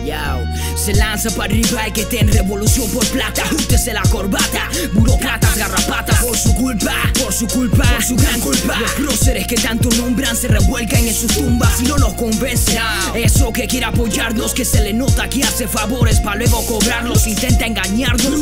Yao, se lanza para arriba y que ten revolución por plata. Júntese la corbata, burócratas, garrapatas. Por su culpa, por su gran culpa. Los próceres que tanto nombran se revuelcan en sus tumbas y no nos convencen. Eso que quiere apoyarnos, que se le nota que hace favores para luego cobrarlos. Intenta engañarnos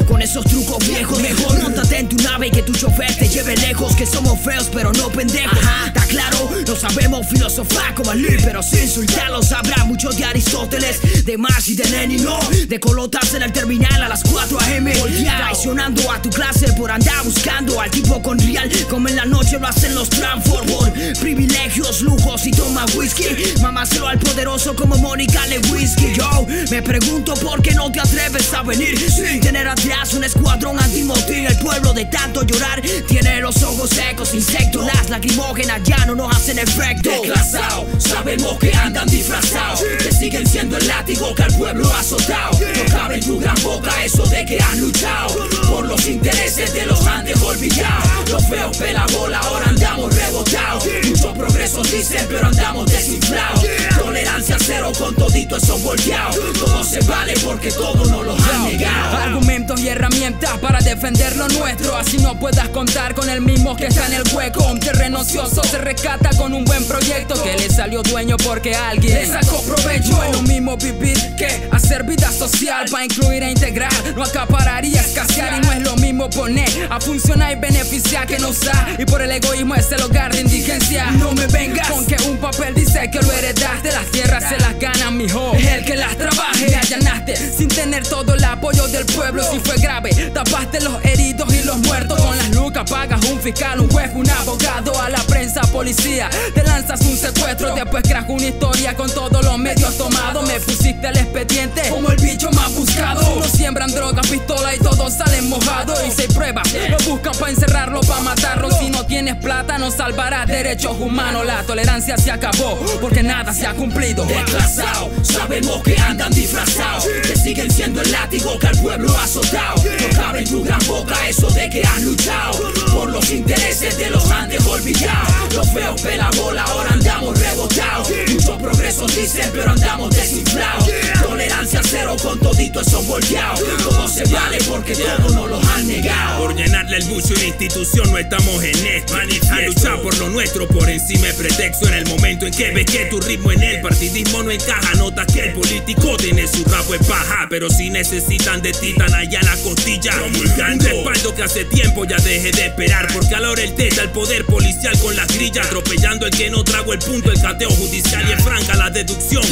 con esos trucos viejos. Mejor móntate en tu nave y que tu chofer te lleve lejos. Que somos feos pero no pendejos. Está claro, no sabemos filosofar como Ali, pero sin insultarlos habrá mucho de Aristóteles, de Marx y de Lenin, no, de colotas en el terminal a las 4 AM. Traicionando a tu clase por andar buscando al tipo con real, como en la noche lo hacen los Transform. Por privilegios, lujos y toma whisky, mamáselo al poderoso como Mónica Lewinsky. Yo me pregunto por qué no te atreves a venir sin tener atrás un escuadrón antimotín. El pueblo de tanto llorar tiene los ojos secos, insectos, las lacrimógenas ya no nos hacen efecto. Desclasado, sabemos que andan disfrazados, que siguen siendo el látigo que al pueblo ha azotado. No cabe en tu gran boca eso de que has luchado por los intereses de los Andes olvidados. Los feos pelabola ahora andamos rebotados. Muchos progresos dicen pero andamos desinflados. Tolerancia cero con todito eso volteado. Todo se vale porque todo nos lo han negado. Argumentos y herramientas para defender lo nuestro, así no puedas contar con el mismo que está en el hueco. Un terreno ocioso se rescata con un buen proyecto que le salió dueño porque alguien le sacó provecho. No es lo mismo vivir que hacer vida social para incluir e integrar, no acaparar y escasear. Y no es lo mismo poner a funcionar y beneficiar que no usar, y por el egoísmo es el hogar de indigencia. No me vengas con que un papel dice que lo heredaste. Las tierras se las ganan, mijo, es el que las trabaje. Me allanaste sin tener todo el apoyo del pueblo. Si fue grave, tapaste los heridos y los muertos. Con las lucas pagas un fiscal, un juez, un abogado, a la prensa, policía. Te lanzas un secuestro, después creas una historia con todos los medios tomados. Me pusiste el expediente como el bicho más buscado. Unos siembran droga, pistola y todos salen mojados. Y 6 pruebas, lo buscan para encerrarlo, para matarlo. Si no tienes plata no salvarás derechos humanos. La tolerancia se acabó porque nada se ha cumplido. Desclasado, sabemos que andan disfrazados, que siguen siendo el látigo que al pueblo ha azotado. No cabe en tu gran boca eso de que has luchado por los intereses de los Andes olvidados. Los feos pelabola ahora andamos rebotados. Muchos progresos dicen pero andamos desinflados. Tolerancia cero con todito eso volteado. Todo se vale porque todo nos lo han negado. Por llenarle el bucho y la institución no estamos en esto. A luchar por lo nuestro por encima de pretexto. En el momento en que ves que tu ritmo en el partidismo no encaja, notas que el político tiene su rabo en paja. Pero si necesitan de ti tan allá la costilla, un respaldo que hace tiempo ya dejé de esperar. Porque a la hora el teta el poder policial con las grillas, atropellando el que no trago el punto, el cateo judicial y es franca la deducción.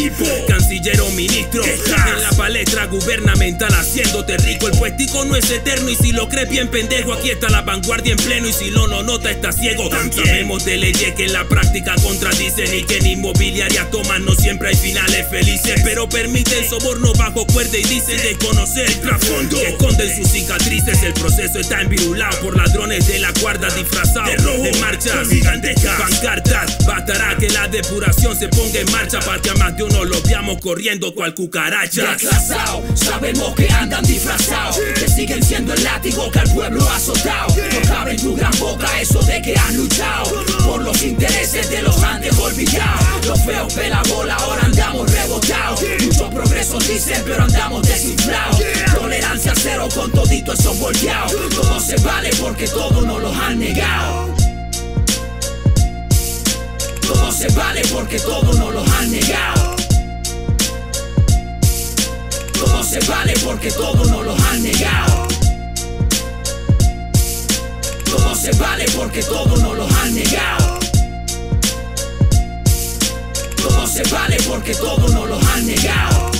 Canciller o ministro en la palestra gubernamental haciéndote rico. El puestico no es eterno y si lo crees bien pendejo, aquí está la vanguardia en pleno. Y si no nota está ciego. Sabemos de leyes que en la práctica contradicen y que en inmobiliarias toman no siempre hay finales felices, pero permiten soborno bajo cuerda y dicen desconocer el trasfondo que esconden sus cicatrices. El proceso está envirulado por ladrones de la guarda disfrazados en marchas gigantescas, pancartas. Bastará que la depuración se ponga en marcha para que a más de uno lo veamos corriendo cual cucaracha. Desclasado, sabemos que andan disfrazados, que siguen siendo el látigo que al pueblo ha azotado. No cabe en tu gran boca eso de que has luchado por los intereses de los Andes olvidados. Los feos pelabola ahora andamos rebotados. Muchos progresos dicen pero andamos desinflados. Tolerancia cero con todito eso volteado. Todo se vale porque todo nos lo han negado. Todo se vale porque todo nos lo han negado. Todo se vale porque todo nos lo han negado. Todo se vale porque todo nos lo han negado. Todo se vale porque todo nos lo han negado.